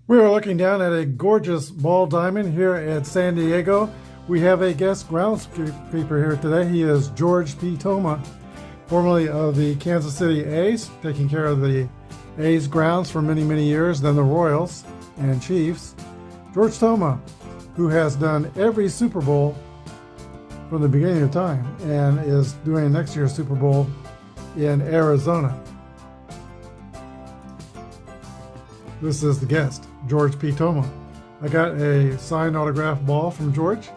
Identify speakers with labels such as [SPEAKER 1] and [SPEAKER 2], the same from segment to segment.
[SPEAKER 1] We are looking down at a gorgeous ball diamond here at San Diego. We have a guest groundskeeper here today. He is George P. Toma, formerly of the Kansas City A's, taking care of the A's grounds for many, many years, then the Royals and Chiefs. George Toma, who has done every Super Bowl from the beginning of time and is doing next year's Super Bowl in Arizona. This is the guest, George P. Toma. I got a signed autographed ball from George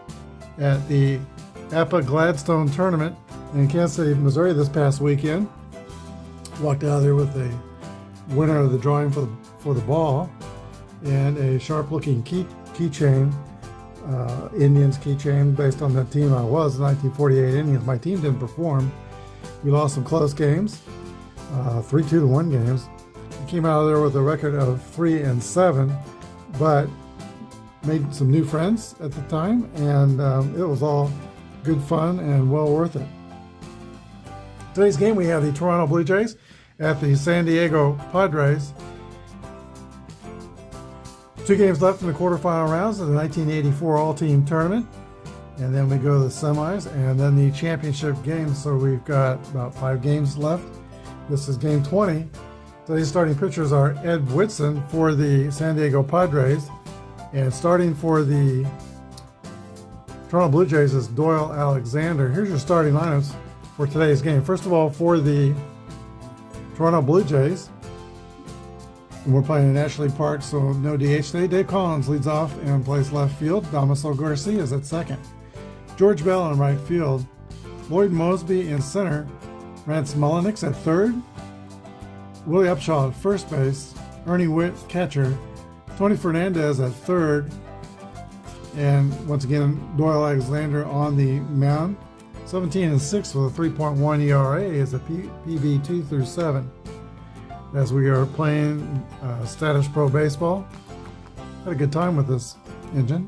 [SPEAKER 1] at the Apba Gladstone tournament in Kansas City, Missouri this past weekend. Walked out of there with a winner of the drawing for the ball and a sharp-looking keychain, Indians keychain based on that team I was, the 1948 Indians. My team didn't perform. We lost some close games, 3-2-1 games. Came out of there with a record of 3-7, but made some new friends at the time, and it was all good fun and well worth it. Today's game, we have the Toronto Blue Jays at the San Diego Padres. 2 games left in the quarterfinal rounds of the 1984 All-Team Tournament, and then we go to the semis and then the championship games. So we've got about 5 games left. This is game 20. Today's starting pitchers are Ed Whitson for the San Diego Padres, and starting for the Toronto Blue Jays is Doyle Alexander. Here's your starting lineups for today's game. First of all, for the Toronto Blue Jays, and we're playing in Ashley Park, so no DH today. Dave Collins leads off and plays left field. Damaso Garcia is at second. George Bell in right field. Lloyd Mosby in center. Rance Mullenix at third. Willie Upshaw at first base, Ernie Witt catcher, Tony Fernandez at third, and once again Doyle Alexander on the mound. 17-6 with a 3.1 ERA is a PB 2-7. As we are playing Statis Pro Baseball, had a good time with this engine.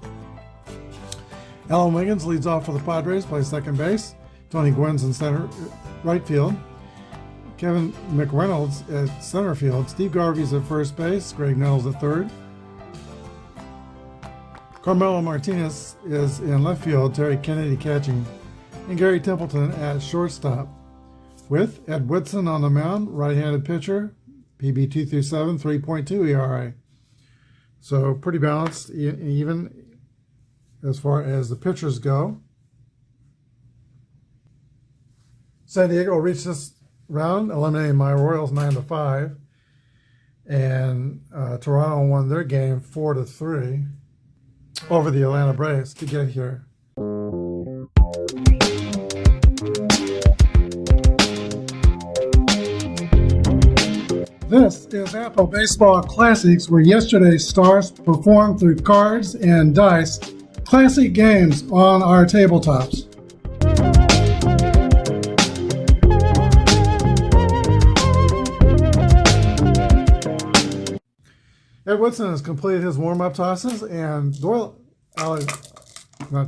[SPEAKER 1] Alan Wiggins leads off for the Padres, plays second base. Tony Gwynn's in center, right field. Kevin McReynolds at center field. Steve Garvey's at first base. Greg Nettles at third. Carmelo Martinez is in left field. Terry Kennedy catching. And Gary Templeton at shortstop. With Ed Whitson on the mound, right-handed pitcher. PB 2-7, 3.2 ERA. So pretty balanced, even as far as the pitchers go. San Diego reached this round, eliminating my Royals 9-5, and Toronto won their game 4-3 over the Atlanta Braves to get here. This is Apba Baseball Classics, where yesterday's stars performed through cards and dice, classic games on our tabletops. Ed Whitson has completed his warm-up tosses, and not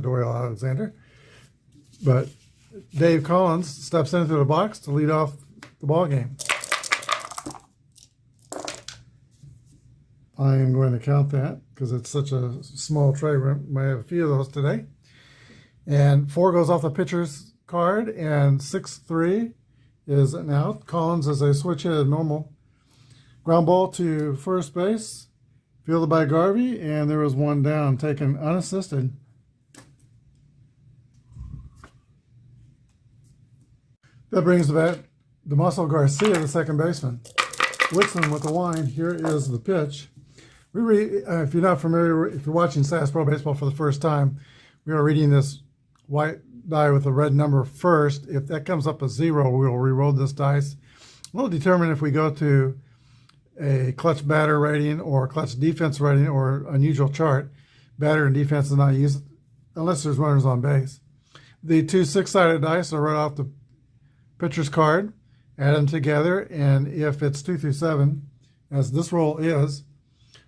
[SPEAKER 1] Doyle Alexander, but Dave Collins steps into the box to lead off the ball game. I am going to count that because it's such a small tray. We might have a few of those today. And 4 goes off the pitcher's card, and 6-3 is an out. Collins is a switch-hitted normal. Ground ball to first base, fielded by Garvey, and there was one down, taken unassisted. That brings back Damaso Garcia, the second baseman. Whitson with the line. Here is the pitch. If you're not familiar, if you're watching Statis Pro Baseball for the first time, we are reading this white die with a red number first. If that comes up as 0, we'll re-roll this dice. We'll determine if we go to a clutch batter rating or clutch defense rating or unusual chart. Batter and defense is not used unless there's runners on base. The 2 6-sided dice are right off the pitcher's card. Add them together, and if it's 2-7, as this roll is,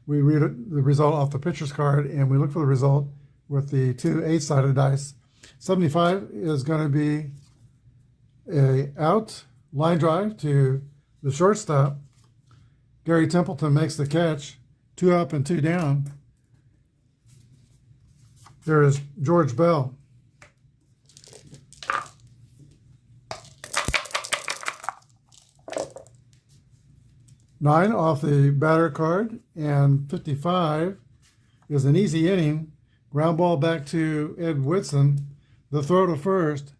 [SPEAKER 1] we read the result off the pitcher's card, and we look for the result with the 2 8-sided dice. 75 is going to be a out line drive to the shortstop. Gary Templeton makes the catch, 2 up and 2 down. There is George Bell. Nine off the batter card, and 55 is an easy inning. Ground ball back to Ed Whitson. The throw to first.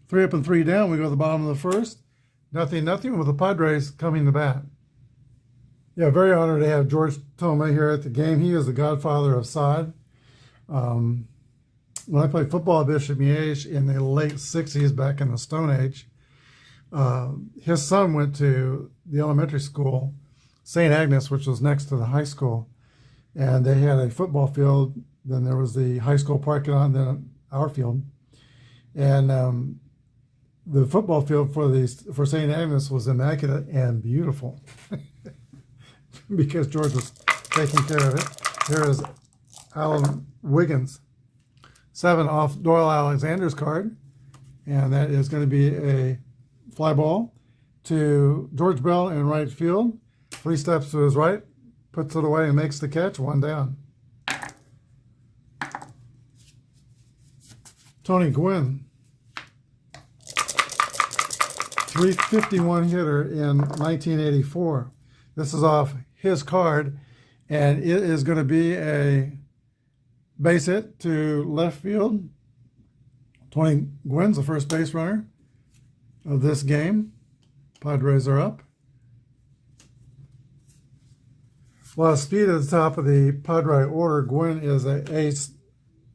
[SPEAKER 1] 3 up and 3 down. We go to the bottom of the first. 0-0 with the Padres coming to bat. Yeah, very honored to have George Thome here at the game. He is the godfather of sod. When I played football at Bishop Miege in the late 60s, back in the Stone Age, his son went to the elementary school, St. Agnes, which was next to the high school. And they had a football field. Then there was the high school parking lot, and then our field. And the football field for St. Agnes was immaculate and beautiful because George was taking care of it. Here is Alan Wiggins. 7 off Doyle Alexander's card, and that is going to be a fly ball to George Bell in right field. 3 steps to his right, puts it away and makes the catch. 1 down. Tony Gwynn, 351 hitter in 1984. This is off his card, and it is going to be a base hit to left field. Tony Gwynn's the first base runner of this game. Padres are up. A lot of speed at the top of the Padre order. Gwynn is an ace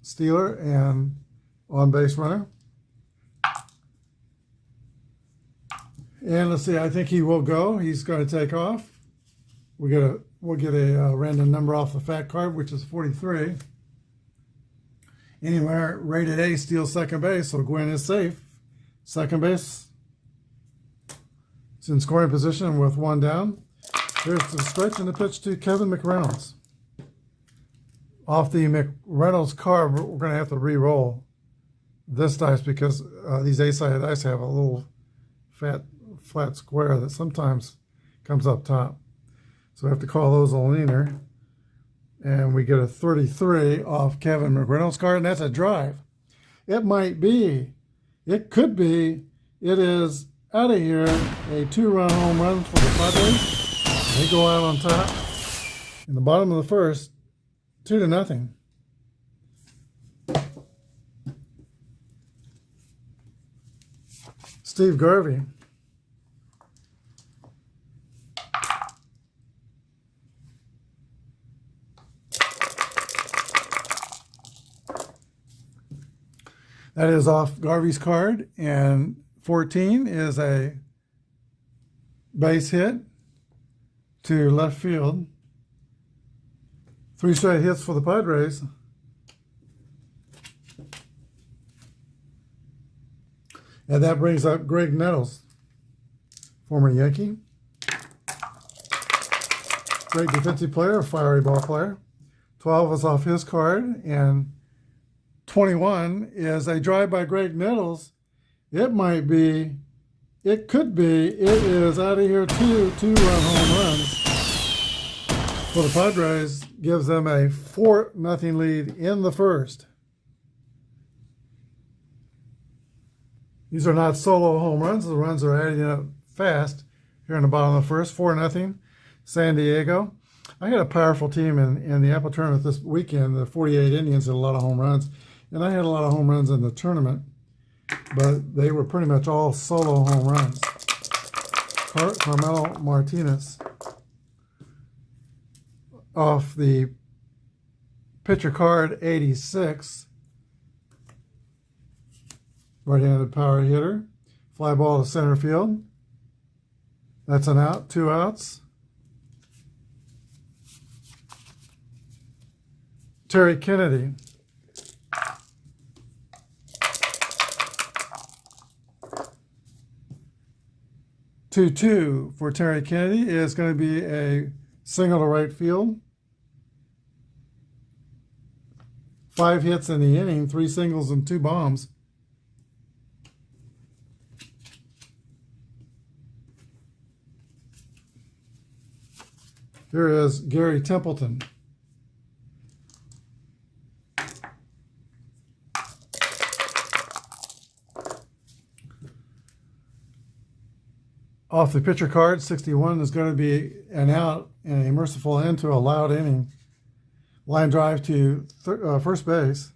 [SPEAKER 1] stealer and on-base runner. And let's see, I think he will go. He's going to take off. We'll get a random number off the fat card, which is 43. Anywhere rated A steals second base, so Gwynn is safe. Second base. It's in scoring position with 1 down. Here's the stretch and the pitch to Kevin McReynolds. Off the McReynolds card, we're going to have to re-roll this dice because these A-sided dice have a little flat square that sometimes comes up top. So we have to call those a leaner. And we get a 33 off Kevin McReynolds' card, and that's a drive. It might be, it could be, it is out of here, a 2-run home run for the Padres. They go out on top. In the bottom of the first, 2-0. Steve Garvey. That is off Garvey's card, and 14 is a base hit to left field. 3 straight hits for the Padres. And that brings up Greg Nettles, former Yankee. Great defensive player, fiery ball player. 12 is off his card, and 21 is a drive by Greg Nettles. It might be, it could be, it is out of here, 2-run home runs for the Padres. Gives them a 4-0 lead in the first. These are not solo home runs. The runs are adding up fast here in the bottom of the first. 4-0 San Diego. I had a powerful team in the Apba tournament this weekend. The 48 Indians had a lot of home runs. And I had a lot of home runs in the tournament, but they were pretty much all solo home runs. Carmelo Martinez off the pitcher card, 86. Right-handed power hitter. Fly ball to center field. That's an out, 2 outs. Terry Kennedy. 2-2 for Terry Kennedy is going to be a single to right field. 5 hits in the inning, 3 singles and 2 bombs. Here is Gary Templeton. Off the pitcher card, 61 is going to be an out and a merciful end to a loud inning. Line drive to first base.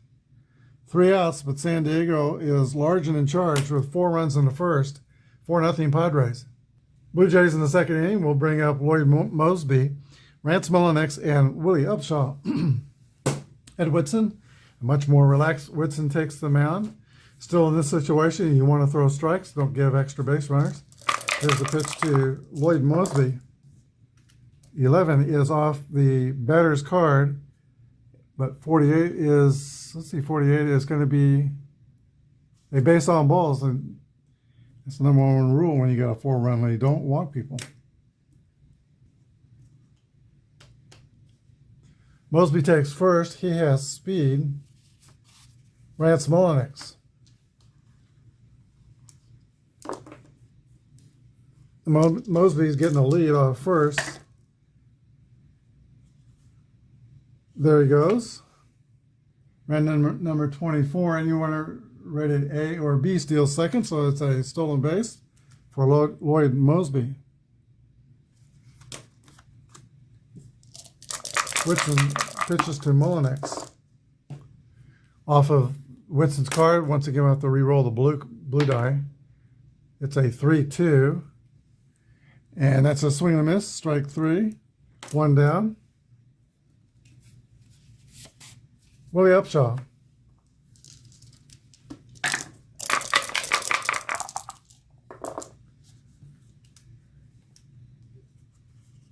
[SPEAKER 1] 3 outs, but San Diego is large and in charge with 4 runs in the first. 4-0 Padres. Blue Jays in the second inning will bring up Lloyd Mosby, Rance Mullinax, and Willie Upshaw. Ed Whitson, a much more relaxed Whitson, takes the mound. Still in this situation, you want to throw strikes, don't give extra base runners. Here's the pitch to Lloyd Mosby. 11 is off the batter's card, but 48 is, let's see, 48 is going to be a base on balls, and it's the number 1 rule when you got a 4-run lead. Don't walk people. Mosby takes first. He has speed. Rance Mullinax. Mosby's getting the lead off first. There he goes. Random number 24. Anyone rated A or B steals second, so it's a stolen base for Lloyd Mosby. Whitson pitches to Mullinax. Off of Whitson's card, once again we have to re-roll the blue die. It's a 3-2. And that's a swing and a miss, strike 3, 1 down. Willie Upshaw.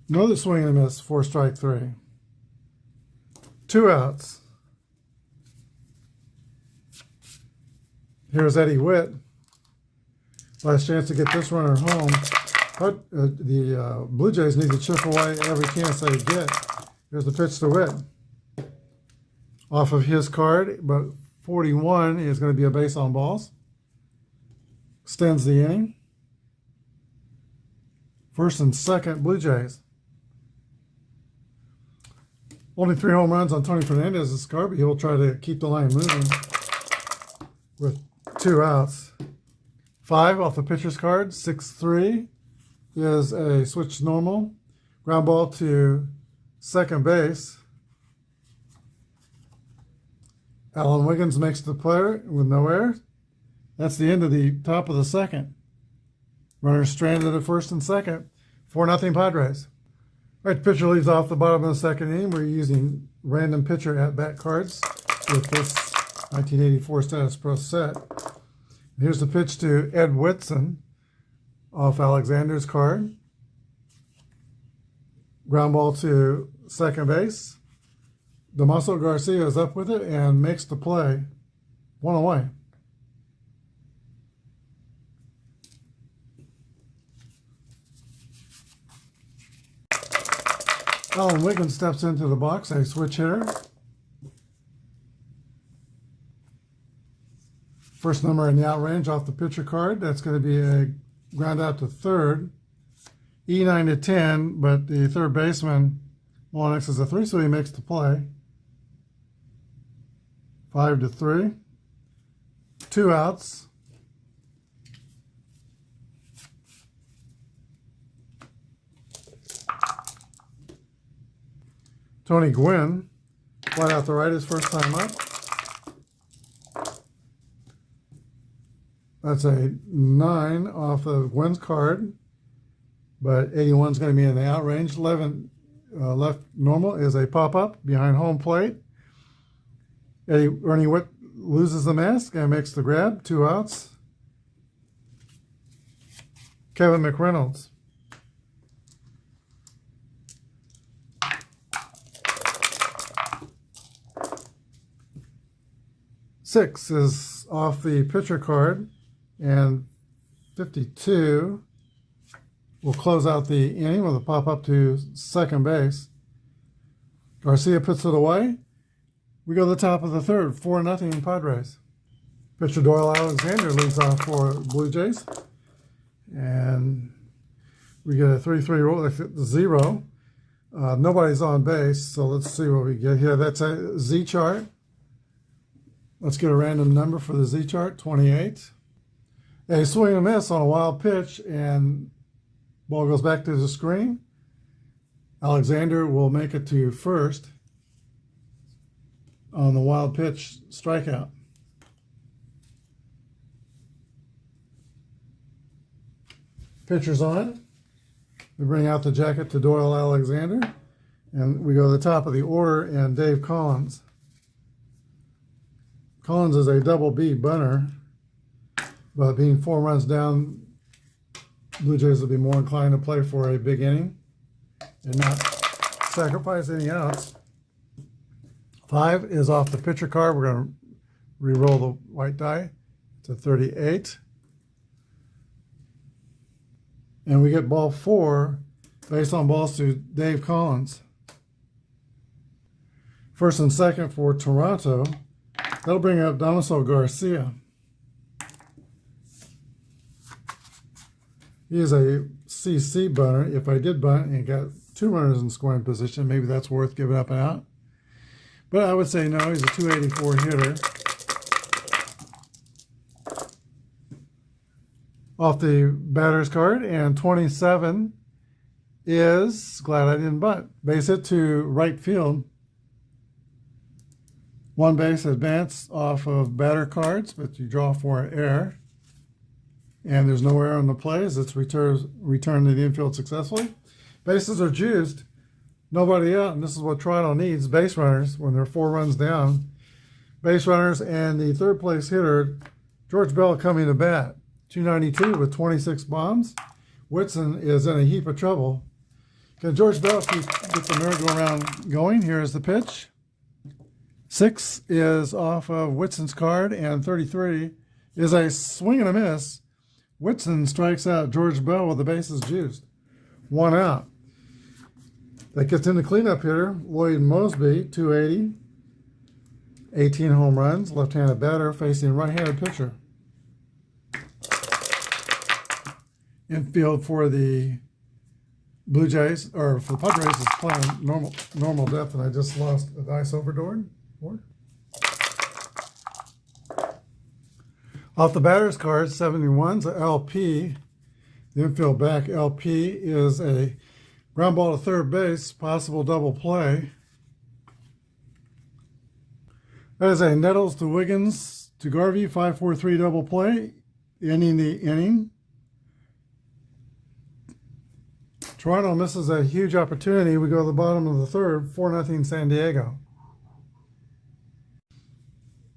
[SPEAKER 1] Another swing and a miss, 4 strike 3. 2 outs. Here's Eddie Witt. Last chance to get this runner home. But the Blue Jays need to chip away every chance they get. Here's the pitch to Witt. Off of his card, but 41 is going to be a base on balls. Extends the inning. First and second, Blue Jays. Only 3 home runs on Tony Fernandez's card, but he'll try to keep the line moving with 2 outs. 5 off the pitcher's card, 6-3. Is a switch normal. Ground ball to second base. Alan Wiggins makes the play with no error. That's the end of the top of the second. Runners stranded at first and second. 4-0 Padres. All right, the pitcher leads off the bottom of the second inning. We're using random pitcher at-bat cards with this 1984 Statis Pro set. Here's the pitch to Ed Whitson. Off Alexander's card. Ground ball to second base. Damaso Garcia is up with it and makes the play. 1 away. Alan Wiggins steps into the box, a switch hitter. First number in the out range off the pitcher card. That's going to be a ground out to third. E9 to 10, but the third baseman, Mullinax, is a 3, so he makes the play. 5-3. 2 outs. Tony Gwynn, flat out the right his first time up. That's a 9 off of Gwynn's card, but 81 is going to be in the out range. 11 left normal is a pop-up behind home plate. Ernie Witt loses the mask and makes the grab. 2 outs. Kevin McReynolds. Six is off the pitcher card. And 52 will close out the inning with a pop-up to second base. Garcia puts it away. We go to the top of the third, 4-0 Padres. Pitcher Doyle Alexander leads off for Blue Jays. And we get a 3-3 roll, 0. Nobody's on base, so let's see what we get here. That's a Z chart. Let's get a random number for the Z chart, 28. A swing and a miss on a wild pitch, and ball goes back to the screen. Alexander will make it to first on the wild pitch strikeout. Pitcher's on. We bring out the jacket to Doyle Alexander, and we go to the top of the order, and Dave Collins. Collins is a double B bunter, but being 4 runs down, Blue Jays will be more inclined to play for a big inning and not sacrifice any outs. 5 is off the pitcher card. We're going to re-roll the white die to 38. And we get ball 4 based on balls to Dave Collins. First and second for Toronto. That'll bring up Damaso Garcia. He is a CC bunter. If I did bunt and got 2 runners in scoring position, maybe that's worth giving up and out. But I would say no, he's a 284 hitter. Off the batter's card, and 27 is, glad I didn't bunt, base hit to right field. 1 base advance off of batter cards, but you draw for an error. And there's no error on the play as it's returned to the infield successfully. Bases are juiced, nobody out, and this is what Toronto needs, base runners, when they're 4 runs down. Base runners and the third place hitter, George Bell, coming to bat. 292 with 26 bombs. Whitson is in a heap of trouble. Can George Bell get the merry-go-round going? Here's the pitch. 6 is off of Whitson's card, and 33 is a swing and a miss. Whitson strikes out George Bell with the bases juiced. 1 out. That gets into cleanup hitter, Lloyd Mosby, 280. 18 home runs, left-handed batter facing right-handed pitcher. Infield for the Blue Jays, or for the Padres, is playing normal depth, and I just lost a dice overboard. Off the batter's card, 71's a LP. The infield back LP is a ground ball to third base, possible double play. That is a Nettles to Wiggins to Garvey, 5-4-3 double play, ending the inning. Toronto misses a huge opportunity. We go to the bottom of the third, 4-0 San Diego.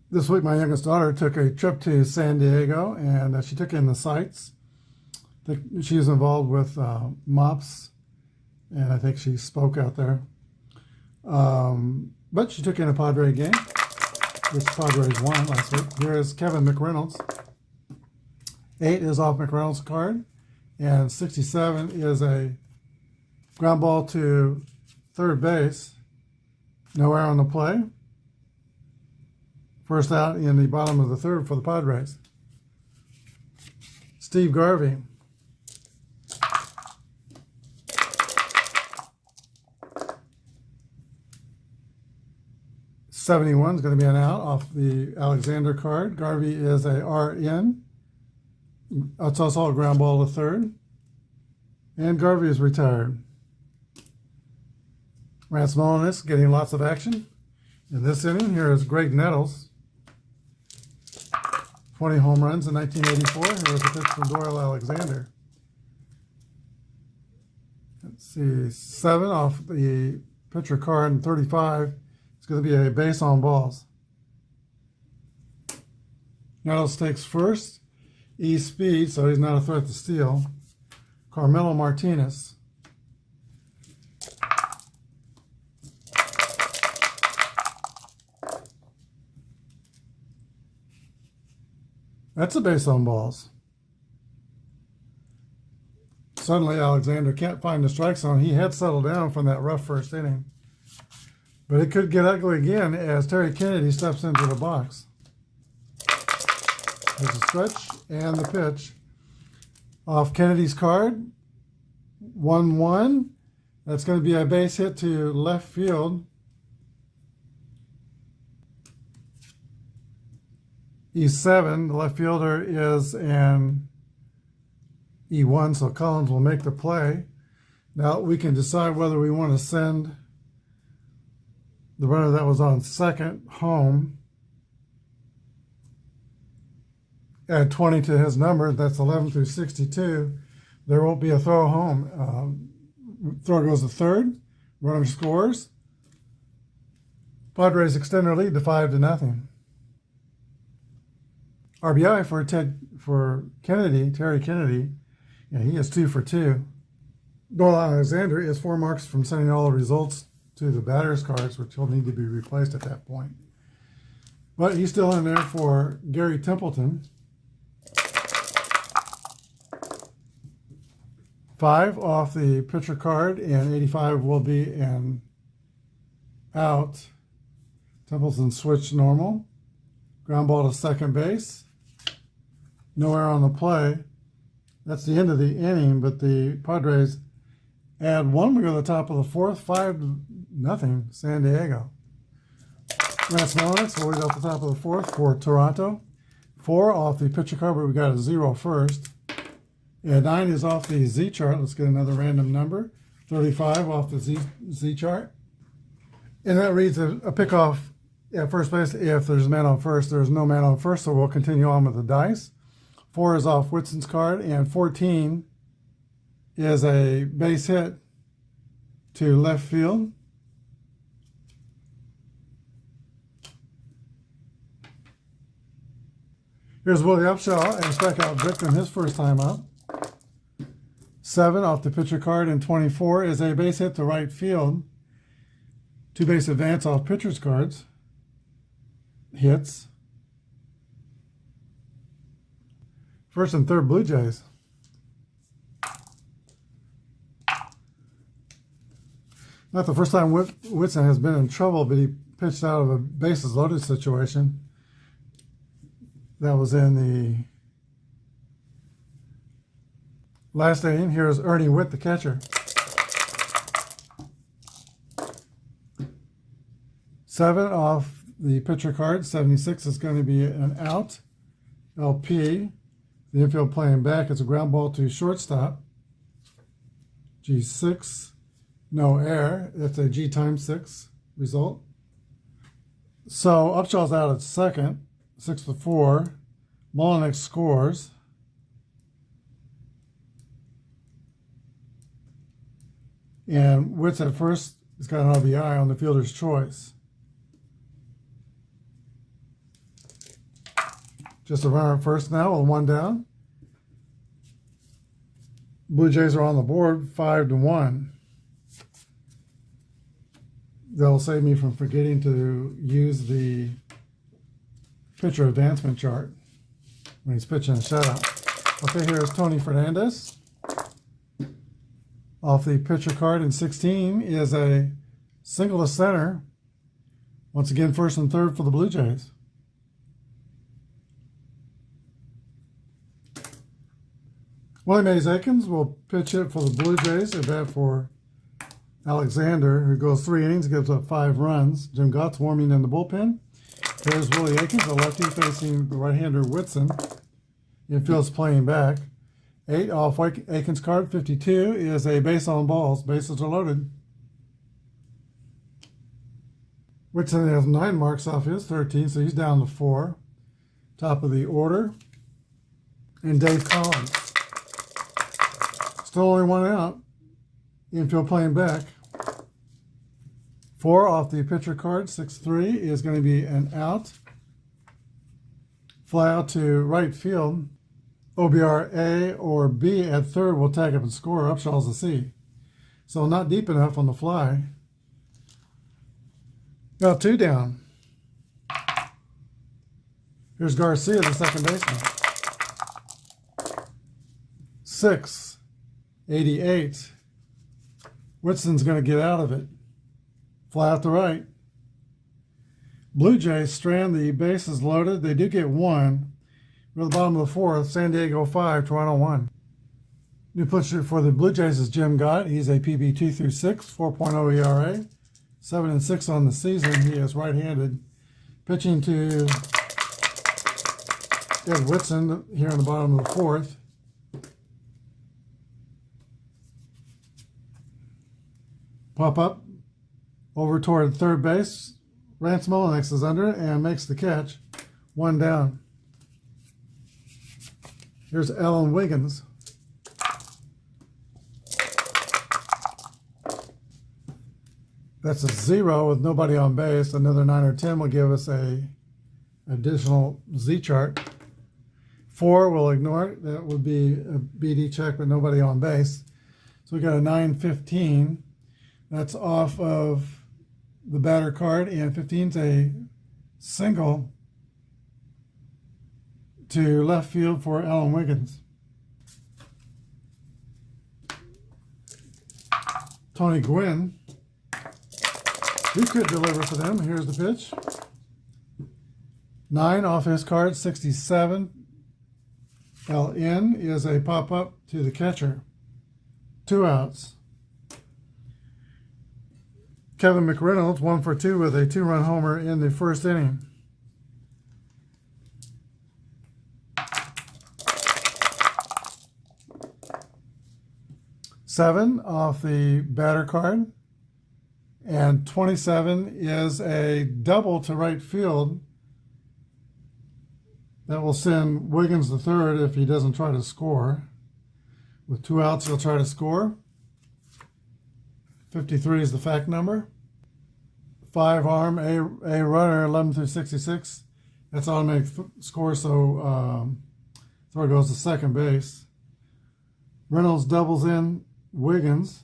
[SPEAKER 1] This week, my youngest daughter took a trip to San Diego, and she took in the sights. She was involved with MOPS, and I think she spoke out there. But she took in a Padre game, which Padres won last week. Here is Kevin McReynolds. 8 is off McReynolds' card, and 67 is a ground ball to third base. No error on the play. First out in the bottom of the third for the Padres. Steve Garvey. '71 is going to be an out off the Alexander card. Garvey is a RN. It's also a ground ball to third. And Garvey is retired. Rance Molinis getting lots of action. In this inning, here is Greg Nettles. 20 home runs in 1984. Here's a pitch from Doyle Alexander. Let's see, 7 off the pitcher card, and 35 is going to be a base on balls. Nettles takes first. E-speed, so he's not a threat to steal. Carmelo Martinez. That's a base on balls. Suddenly, Alexander can't find the strike zone. He had settled down from that rough first inning. But it could get ugly again as Terry Kennedy steps into the box. There's a stretch and the pitch. Off Kennedy's card, 1-1. That's going to be a base hit to left field. E7, the left fielder is an E1, so Collins will make the play. Now we can decide whether we want to send the runner that was on second home. Add 20 to his number, that's 11 through 62. There won't be a throw home. Throw goes to third, runner scores. Padres extend their lead to 5-0. RBI for Terry Kennedy. Yeah, he is 2 for 2. Doyle Alexander is 4 marks from sending all the results to the batter's cards, which will need to be replaced at that point. But he's still in there for Gary Templeton. 5 off the pitcher card, and 85 will be an out. Templeton switched normal. Ground ball to second base. No error on the play. That's the end of the inning, but the Padres add 1. We go to the top of the 4th, 5-0, San Diego. Lance Mullins will lead off the top of the 4th for Toronto. 4 off the pitcher card, but we got a 0 first. And 9 is off the Z chart. Let's get another random number. 35 off the Z chart. And that reads a pickoff at first base. If there's a man on first, there's no man on first, so we'll continue on with the dice. 4 is off Whitson's card, and 14 is a base hit to left field. Here's Willie Upshaw, a strikeout victim his first time up. 7 off the pitcher card, and 24 is a base hit to right field. 2 base advance off pitcher's cards. Hits. First and third Blue Jays. Not the first time Whitson has been in trouble, but he pitched out of a bases loaded situation. That was in the last inning. Here's Ernie Witt, the catcher. 7 off the pitcher card. 76 is going to be an out. LP. The infield playing back. It's a ground ball to shortstop. G6. No error. That's a G times 6 result. So Upshaw's out at second. 6-4. Molinek scores. And Witts at first has got an RBI on the fielder's choice. Just a runner at first now with 1 down. Blue Jays are on the board 5-1. They'll save me from forgetting to use the pitcher advancement chart when he's pitching a shutout. Okay, here's Tony Fernandez. Off the pitcher card in 16 is a single to center. Once again, first and third for the Blue Jays. Willie Mays Aikens will pitch it for the Blue Jays. At bat for Alexander, who goes 3 innings, gives up 5 runs. Jim Gott's warming in the bullpen. There's Willie Aikens, a lefty facing the right-hander Whitson. Infield's playing back. 8 off Aikens' card. 52 is a base on balls. Bases are loaded. Whitson has 9 marks off his 13, so he's down to 4. Top of the order. And Dave Collins. Still only 1 out. Infield playing back. 4 off the pitcher card. 6-3 is going to be an out. Fly out to right field. OBR A or B at third will tag up and score. Upshaw's a C. So not deep enough on the fly. Got 2 down. Here's Garcia, the second baseman. 6. 88. Whitson's going to get out of it. Fly out to right. Blue Jays strand the bases loaded. They do get 1. We're at the bottom of the 4th. San Diego 5, Toronto 1. New pitcher for the Blue Jays is Jim Gott. He's a PB 2 through 6, 4.0 ERA, 7-6 on the season. He is right-handed. Pitching to Ed Whitson here in the bottom of the fourth. Pop up over toward third base. Rance Mullinax is under it and makes the catch. One down. Here's Alan Wiggins. That's a 0 with nobody on base. Another 9 or 10 will give us a additional Z chart. 4 we'll ignore it. That would be a BD check with nobody on base. So we got a 9-15. That's off of the batter card, and 15's a single to left field for Alan Wiggins. Tony Gwynn. He could deliver for them. Here's the pitch. 9 off his card, 67. LN is a pop-up to the catcher. 2 outs. Kevin McReynolds, 1 for 2 with a 2-run homer in the first inning. Seven off the batter card. And 27 is a double to right field. That will send Wiggins the third if he doesn't try to score. With 2 outs, he'll try to score. 53 is the fact number. 5 arm, a runner, 11 through 66. That's automatic score, so throw goes to second base. Reynolds doubles in Wiggins.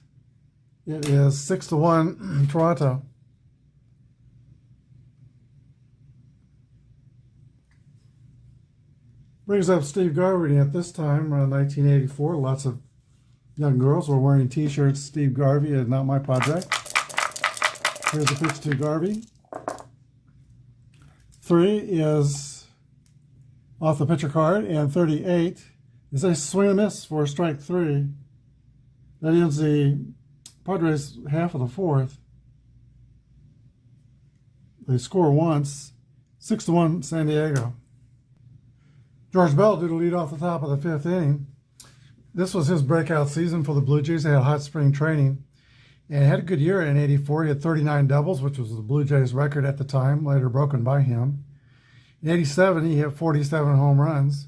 [SPEAKER 1] It is 6-1 Toronto. Brings up Steve Garvey at this time, around 1984. Lots of young girls were wearing t-shirts. Steve Garvey is not my Padre. Here's the pitch to Garvey. 3 is off the pitcher card, and 38 is a swing and miss for strike 3. That ends the Padres half of the fourth. They score once, 6-1 San Diego. George Bell did a lead off the top of the 5th inning. This was his breakout season for the Blue Jays. They had hot spring training and had a good year in '84. He had 39 doubles, which was the Blue Jays record at the time, later broken by him. In '87, he hit 47 home runs,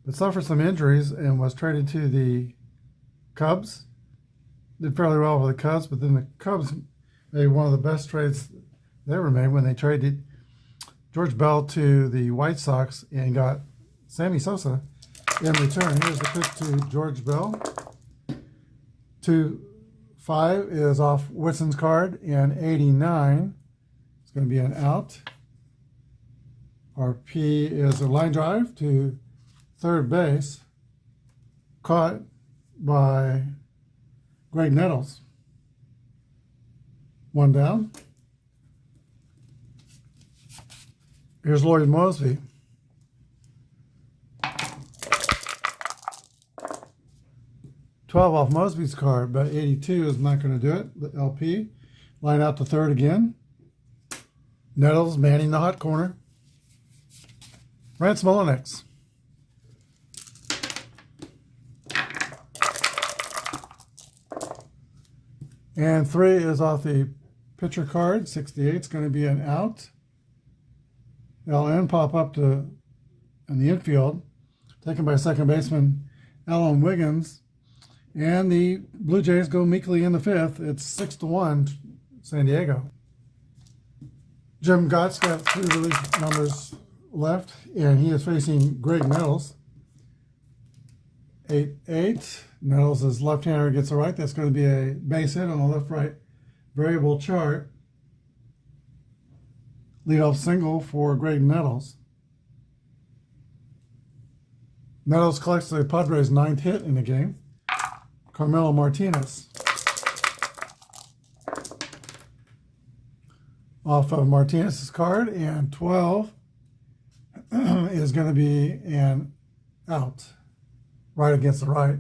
[SPEAKER 1] but suffered some injuries and was traded to the Cubs. Did fairly well for the Cubs, but then the Cubs made one of the best trades they ever made when they traded George Bell to the White Sox and got Sammy Sosa in return. Here's the pitch to George Bell. 2-5 is off Whitson's card, and 89 is going to be an out. RP is a line drive to third base, caught by Greg Nettles. 1 down. Here's Lloyd Mosby. Off Mosby's card, but 82 is not going to do it. The LP. Line out to third again. Nettles manning the hot corner. Rance Mullinax. And 3 is off the pitcher card. 68 is going to be an out. LN pop up to in the infield. Taken by second baseman Alan Wiggins. And the Blue Jays go meekly in the 5th. It's 6-1 San Diego. Jim Gott's got 3 relief numbers left, and he is facing Greg Nettles. 8-8. Nettles is left-hander, gets a right. That's going to be a base hit on the left-right variable chart. Leadoff single for Greg Nettles. Nettles collects the Padres' 9th hit in the game. Carmelo Martinez. Off of Martinez's card, and 12 is going to be an out, right against the right.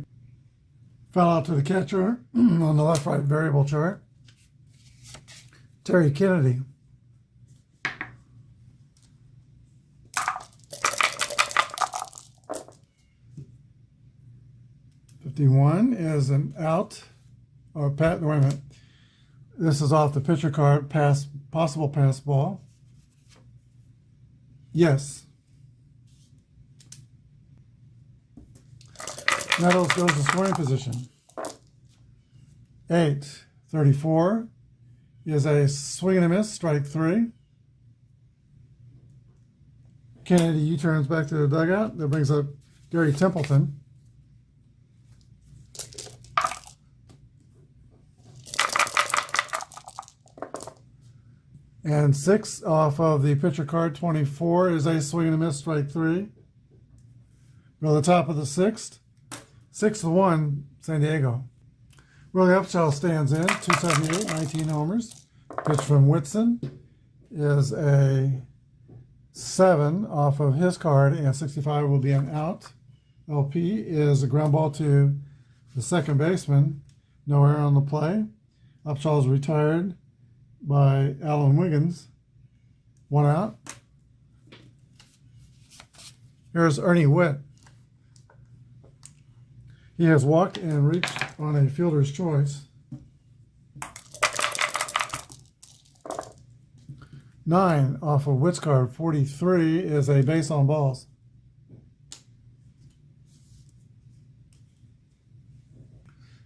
[SPEAKER 1] Foul out to the catcher on the left-right variable chart. Terry Kennedy. '51 is an out, or wait a minute. This is off the pitcher card, possible pass ball. Yes. Nettles goes to scoring position. 8-34 is a swing and a miss, strike 3. Kennedy U-turns back to the dugout. That brings up Gary Templeton. And 6 off of the pitcher card, 24, is a swing and a miss, strike 3. Go to the top of the 6th. 6-1, San Diego. Willie Upshaw stands in, 278, 19 homers. Pitch from Whitson is a 7 off of his card, and 65 will be an out. LP is a ground ball to the second baseman. No error on the play. Upshaw is retired by Alan Wiggins. 1 out. Here's Ernie Witt. He has walked and reached on a fielder's choice. 9 off of Witt's card. 43 is a base on balls.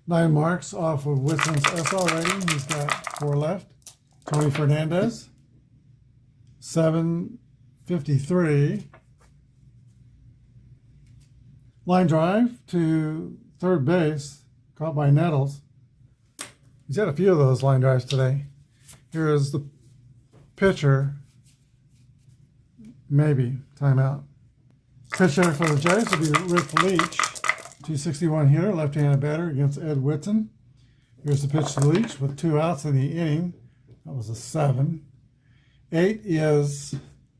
[SPEAKER 1] Nine marks off of Whitson's SR rating. He's got 4 left. Tony Fernandez. 753. Line drive to third base, caught by Nettles. He's had a few of those line drives today. Here is the pitcher. Maybe. Timeout. Pitch hitter for the Jays will be Rick Leach. 261 hitter, left-handed batter against Ed Whitson. Here's the pitch to Leach with 2 outs in the inning. That was a 7. 8 is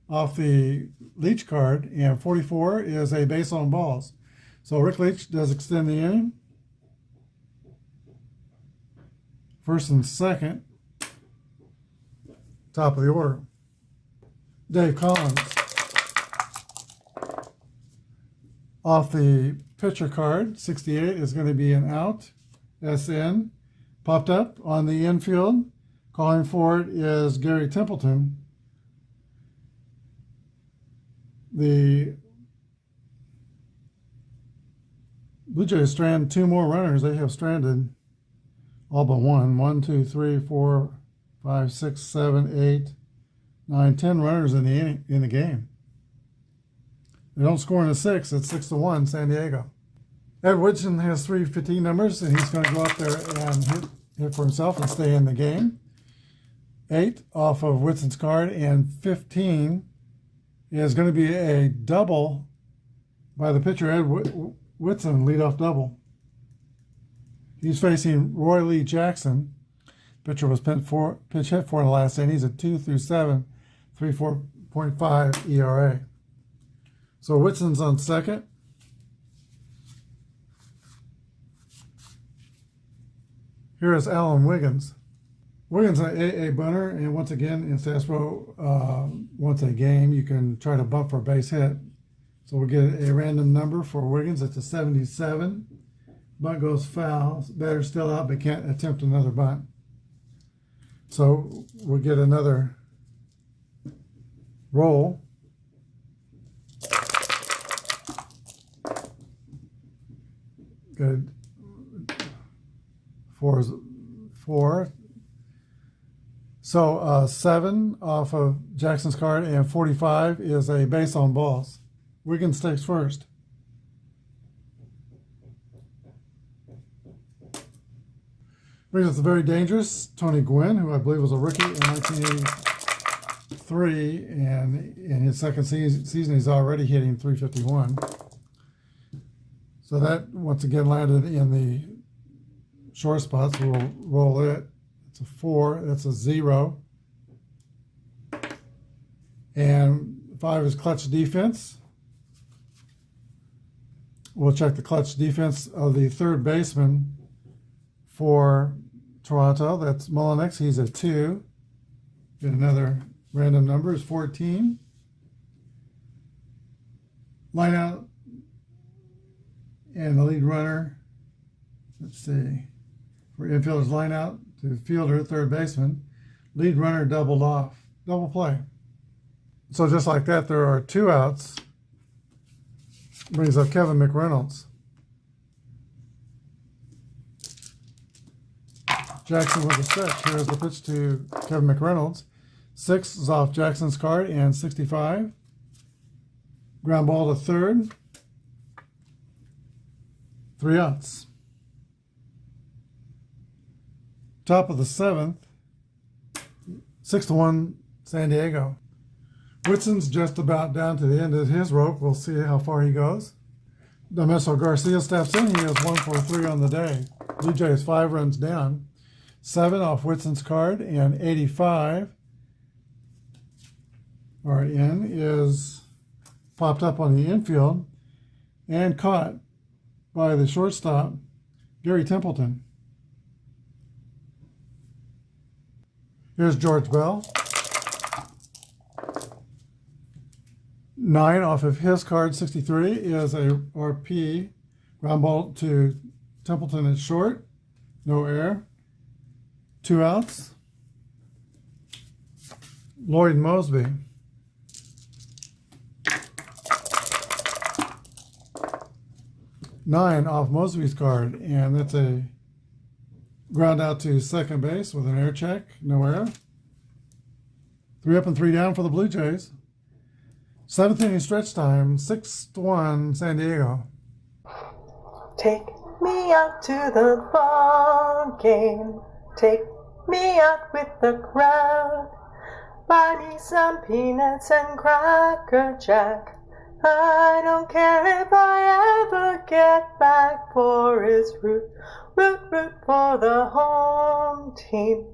[SPEAKER 1] off the Leach card, and 44 is a base on balls. So Rick Leach does extend the inning. First and second. Top of the order. Dave Collins. Off the pitcher card, 68 is going to be an out. SN. Popped up on the infield. Calling for it is Gary Templeton. The Blue Jays strand 2 more runners. They have stranded all but 1. 1, 2, 3, 4, 5, 6, 7, 8, 9, 10 runners in the game. They don't score in the 6th. It's 6-1, San Diego. Ed Whitson has 315 numbers, and he's going to go up there and hit for himself and stay in the game. 8 off of Whitson's card, and 15 is going to be a double by the pitcher, Ed Whitson, leadoff double. He's facing Roy Lee Jackson. Pitcher was pitch hit for in the last inning. He's a 2-7, 3.45 ERA. So Whitson's on second. Here is Alan Wiggins. Wiggins, an AA bunter, and once again in Statis Pro, once a game, you can try to bunt for a base hit. So we'll get a random number for Wiggins. It's a 77. Bunt goes foul. Batter's still out, but can't attempt another bunt. So we'll get another roll. Good. 4 is 4. So 7 off of Jackson's card, and 45 is a base on balls. Wiggins takes first. Brings us the very dangerous Tony Gwynn, who I believe was a rookie in 1983, and in his second season he's already hitting 351. So that once again landed in the short spots. We'll roll it. It's a 4. That's a 0. And 5 is clutch defense. We'll check the clutch defense of the third baseman, for Toronto. That's Mullenix. He's a 2. Get another random number is 14. Line out and the lead runner. Let's see. For infielders, line out to fielder, third baseman. Lead runner doubled off. Double play. So just like that, there are 2 outs. Brings up Kevin McReynolds. Jackson with a stretch. Here's the pitch to Kevin McReynolds. 6 is off Jackson's card and 65. Ground ball to third. 3 outs. Top of the 7th. 6-1 San Diego. Whitson's just about down to the end of his rope. We'll see how far he goes. Domeso Garcia steps in. He is 1 for 3 on the day. Blue Jays 5 runs down. 7 off Whitson's card and 85 are in, is popped up on the infield and caught by the shortstop, Gary Templeton. Here's George Bell. 9 off of his card, 63, is a RP. Ground ball to Templeton at short. No error. 2 outs. Lloyd Mosby. 9 off Mosby's card, and that's a ground out to second base with an air check. No error. 3 up and 3 down for the Blue Jays. 7th inning stretch time, 6-1 San Diego.
[SPEAKER 2] Take me out to the ball game. Take me out with the crowd. Buy me some peanuts and Cracker Jack. I don't care if I ever get back, for it's root for the home team.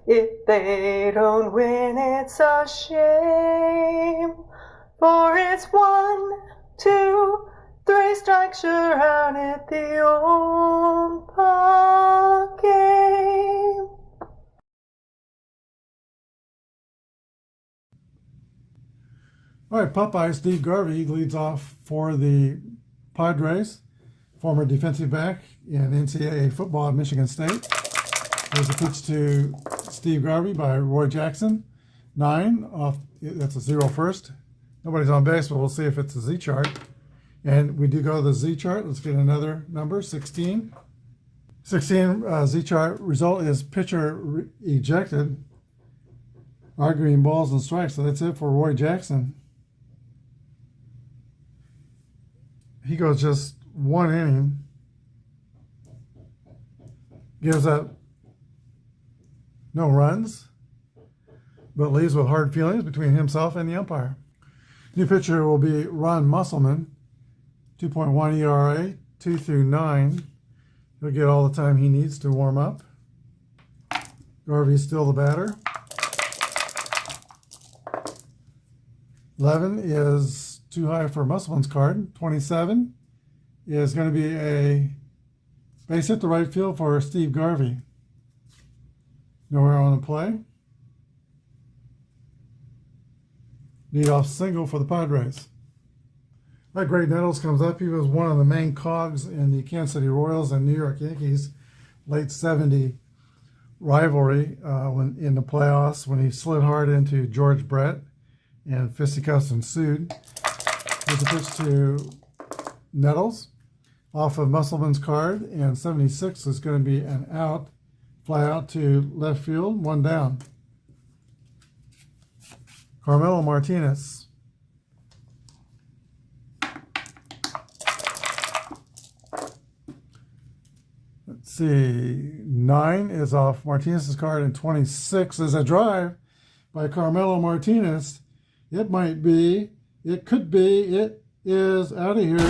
[SPEAKER 2] If they don't win, it's a shame. For it's 1, 2, 3 strikes, you're out at the old ball game.
[SPEAKER 1] All right, Popeye Steve Garvey leads off for the Padres, former defensive back in NCAA football at Michigan State. There's a pitch to Steve Garvey by Roy Jackson. 9 off, that's a 0 first. Nobody's on base, but we'll see if it's a Z chart. And we do go to the Z chart. Let's get another number, 16. 16 Z chart result is pitcher ejected. Arguing balls and strikes. So that's it for Roy Jackson. He goes just 1 inning. Gives up no runs, but leaves with hard feelings between himself and the umpire. New pitcher will be Ron Musselman. 2.1 ERA, 2 through 9. He'll get all the time he needs to warm up. Garvey's still the batter. 11 is too high for Musselman's card. 27 is going to be a base hit to right field for Steve Garvey. Nowhere on the play. Leadoff single for the Padres. Right, Greg Nettles comes up. He was one of the main cogs in the Kansas City Royals and New York Yankees late 70 rivalry when in the playoffs, when he slid hard into George Brett and fisticuffs ensued. There's a pitch to Nettles off of Musselman's card, and 76 is going to be an out, fly out to left field, 1 down. Carmelo Martinez. Let's see, 9 is off Martinez's card, and 26 is a drive by Carmelo Martinez. It might be, it could be, it is out of here.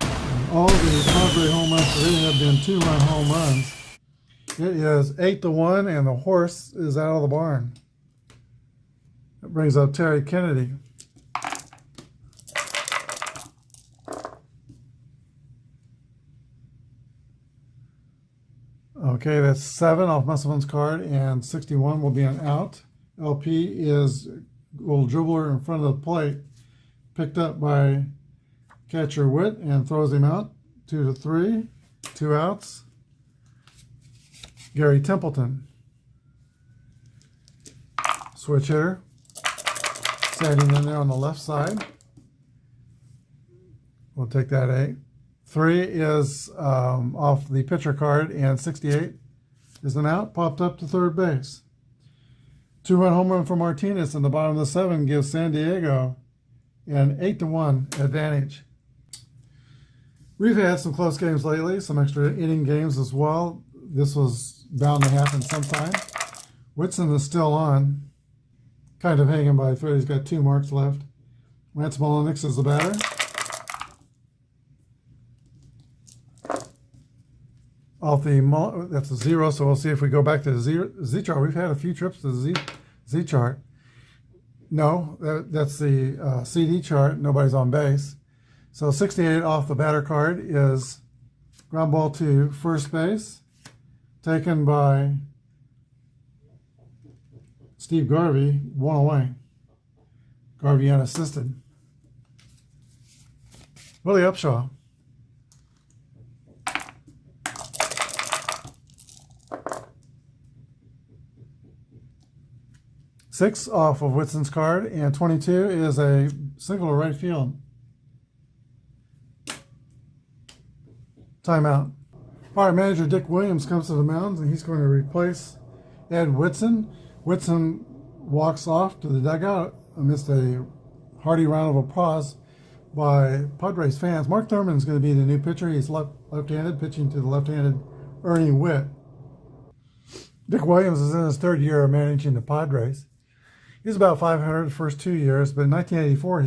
[SPEAKER 1] And all the Padre home runs today have been 2-run home runs. It is 8-1, and the horse is out of the barn. That brings up Terry Kennedy. Okay, that's 7 off Musselman's card, and 61 will be an out. LP is a little dribbler in front of the plate, picked up by catcher Witt and throws him out. 2-3, 2 outs. Gary Templeton, switch hitter, standing in there on the left side. We'll take that 8. 3 is off the pitcher card, and 68 is an out, popped up to third base. 2-run home run for Martinez in the bottom of the 7 gives San Diego an 8-1 advantage. We've had some close games lately, some extra inning games as well. This was bound to happen sometime. Whitson is still on, kind of hanging by a thread. He's got 2 marks left. Lance Mullenix is the batter. Off the, that's a 0, so we'll see if we go back to the Z chart. We've had a few trips to the Z chart. No, that's the CD chart. Nobody's on base. So 68 off the batter card is ground ball to first base, taken by Steve Garvey, 1 away. Garvey unassisted. Willie Upshaw. Six off of Whitson's card, and 22 is a single to right field. Timeout. All right, manager Dick Williams comes to the mound, and he's going to replace Ed Whitson. Whitson walks off to the dugout amidst a hearty round of applause by Padres fans. Mark Thurman's going to be the new pitcher. He's left-handed, pitching to the left-handed Ernie Witt. Dick Williams is in his 3rd year of managing the Padres. He was about 500 the first 2 years, but in 1984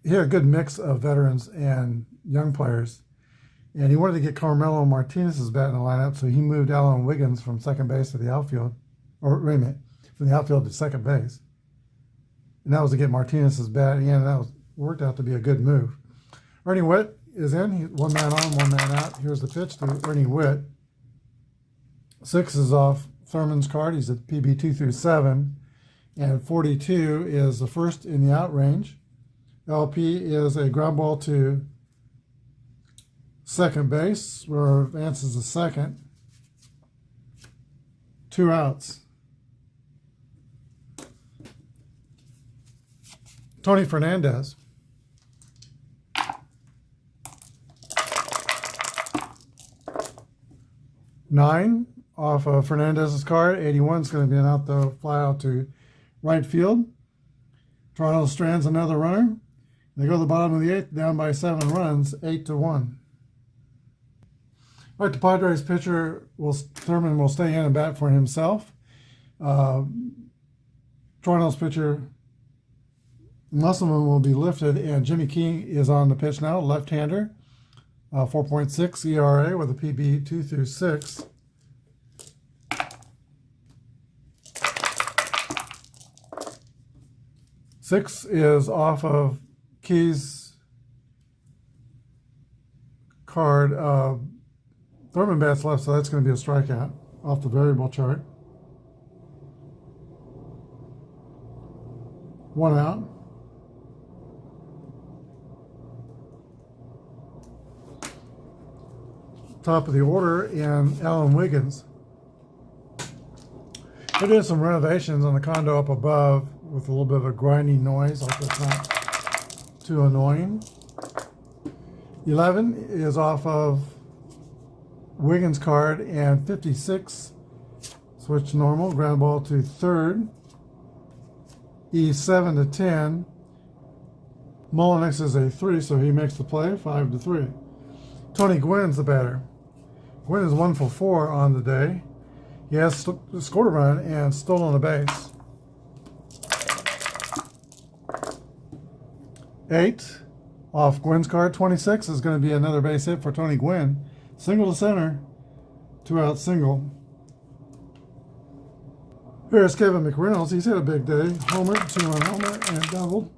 [SPEAKER 1] he had a good mix of veterans and young players. And he wanted to get Carmelo Martinez's bat in the lineup, so he moved Alan Wiggins from second base to the outfield. Or wait a minute, from the outfield to second base. And that was to get Martinez's bat in, and that worked out to be a good move. Ernie Witt is in. He's 1 man on, 1 man out. Here's the pitch to Ernie Witt. 6 is off Thurman's card. He's at PB 2 through 7. And 42 is the first in the out range. LP is a ground ball to second base, where Vance is the second. 2 outs. Tony Fernandez. Nine off of Fernandez's card. 81 is going to be an out, though, fly out to right field. Toronto strands another runner. They go to the bottom of the 8th, down by 7 runs, 8-1. All right, the Padres pitcher, Thurman will stay in and bat for himself. Toronto's pitcher, Musselman, will be lifted, and Jimmy King is on the pitch now, left-hander. 4.6 ERA with a PB 2 through 6. Six is off of Key's card. Thurman bats left, so that's going to be a strikeout off the variable chart. 1 out. Top of the order, and Alan Wiggins. They're doing some renovations on the condo up above with a little bit of a grinding noise. Like that's not too annoying. 11 is off of Wiggins' card, and 56 switch normal, ground ball to third. E7 to 10. Mullenix is a 3, so he makes the play, 5-3. Tony Gwynn's the batter. Gwynn is 1 for 4 on the day. He has scored a run and stolen a base. 8 off Gwynn's card. 26 is going to be another base hit for Tony Gwynn. Single to center, 2 out single. Here's Kevin McReynolds. He's had a big day. Homer, 2-run homer, and doubled,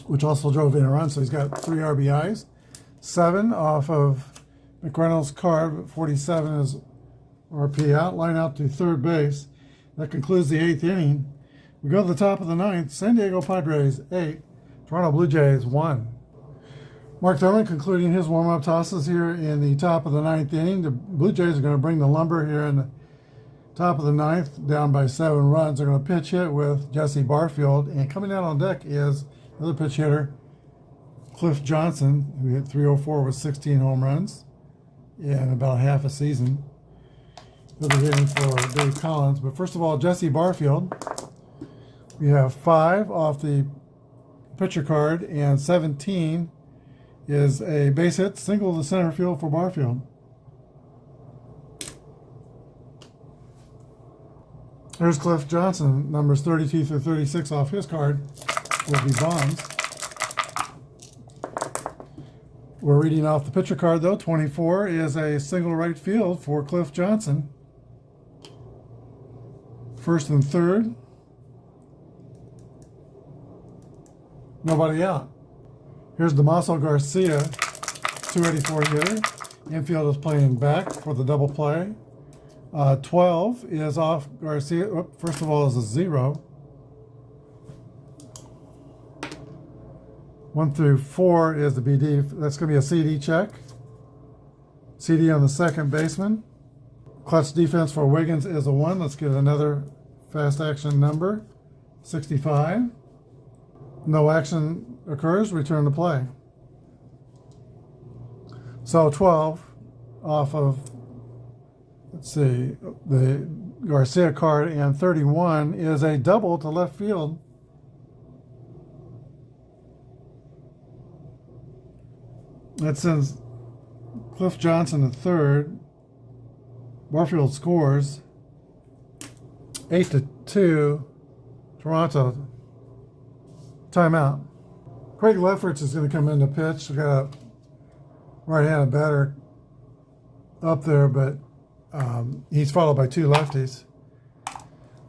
[SPEAKER 1] which also drove in a run, so he's got 3 RBIs. 7 off of McReynolds' card, 47 is RP out, line out to third base. That concludes the 8th inning. We go to the top of the 9th. San Diego Padres 8, Toronto Blue Jays 1. Mark Thurman concluding his warm-up tosses here in the top of the 9th inning. The Blue Jays are going to bring the lumber here in the top of the 9th, down by 7 runs. They're going to pitch hit with Jesse Barfield, and coming out on deck is another pitch hitter, Cliff Johnson, who hit .304 with 16 home runs in about half a season. He'll be hitting for Dave Collins. But first of all, Jesse Barfield. We have 5 off the pitcher card, and 17 is a base hit, single to center field for Barfield. There's Cliff Johnson, numbers 32 through 36 off his card will be bombs. We're reading off the pitcher card though. 24 is a single right field for Cliff Johnson. First and third. Nobody out. Here's Damaso Garcia, 284 hitter. Infield is playing back for the double play. 12 is off Garcia. First of all is a 0. 1 through 4 is the BD. That's going to be a CD check. CD on the second baseman. Clutch defense for Wiggins is a 1. Let's get another fast action number. 65. No action occurs. Return to play. So 12 off of, let's see, the Garcia card, and 31 is a double to left field. That sends Cliff Johnson to third. Barfield scores 8-2. Toronto. Timeout. Craig Lefferts is going to come in to pitch. We got a right-handed batter up there, but he's followed by 2 lefties.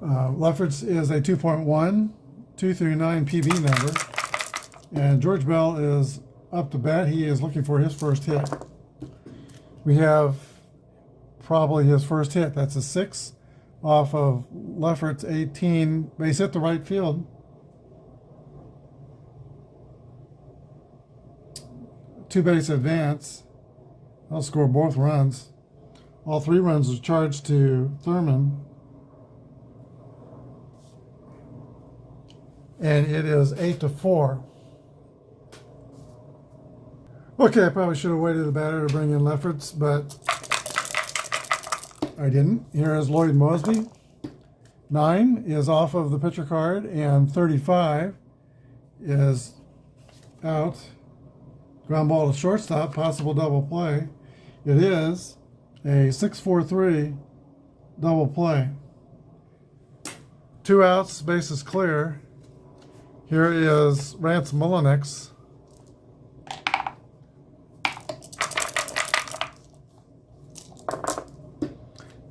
[SPEAKER 1] Lefferts is a 2.1, 2 through 9 PB number, and George Bell is up to bat. He is looking for his first hit. We have probably his first hit. That's a 6 off of Lefferts, 18 base hit to right field. 2 base advance. They'll score both runs. All 3 runs are charged to Thurman. And it is 8-4. Okay, I probably should have waited the batter to bring in Lefferts, but I didn't. Here is Lloyd Mosby. 9 is off of the pitcher card, and 35 is out. Ground ball to shortstop, possible double play. It is a 6-4-3 double play. 2 outs, base is clear. Here is Rance Mullenix.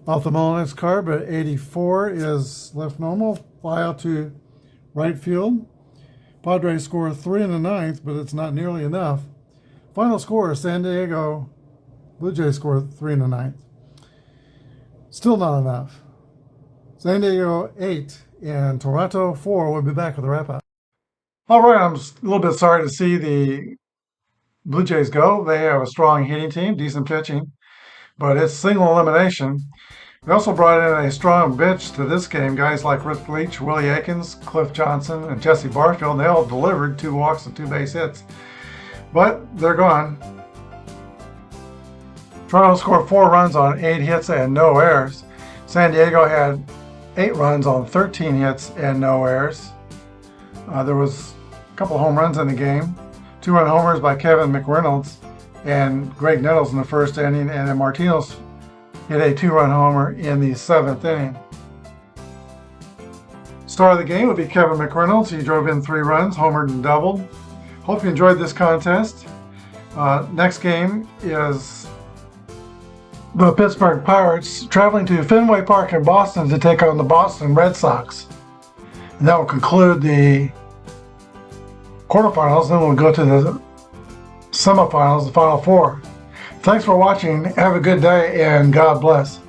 [SPEAKER 1] Off the Mullenix card, but 84 is left normal. Fly out to right field. Padres score 3 in the 9th, but it's not nearly enough. Final score, San Diego Blue Jays score 3 in the 9th. Still not enough. San Diego 8 and Toronto 4. We'll be back with a wrap-up. All right, I'm a little bit sorry to see the Blue Jays go. They have a strong hitting team, decent pitching, but it's single elimination. We also brought in a strong bench to this game. Guys like Rick Leach, Willie Aikens, Cliff Johnson, and Jesse Barfield. They all delivered 2 walks and 2 base hits. But they're gone. Toronto scored 4 runs on 8 hits and no errors. San Diego had 8 runs on 13 hits and no errors. There was a couple home runs in the game. 2-run homers by Kevin McReynolds and Greg Nettles in the first inning, and then Martinez hit a 2-run homer in the 7th inning. Star of the game would be Kevin McReynolds. He drove in 3 runs, homered and doubled. Hope you enjoyed this contest. Next game is the Pittsburgh Pirates traveling to Fenway Park in Boston to take on the Boston Red Sox. And that will conclude the quarterfinals. Then we'll go to the semifinals, the Final Four. Thanks for watching. Have a good day and God bless.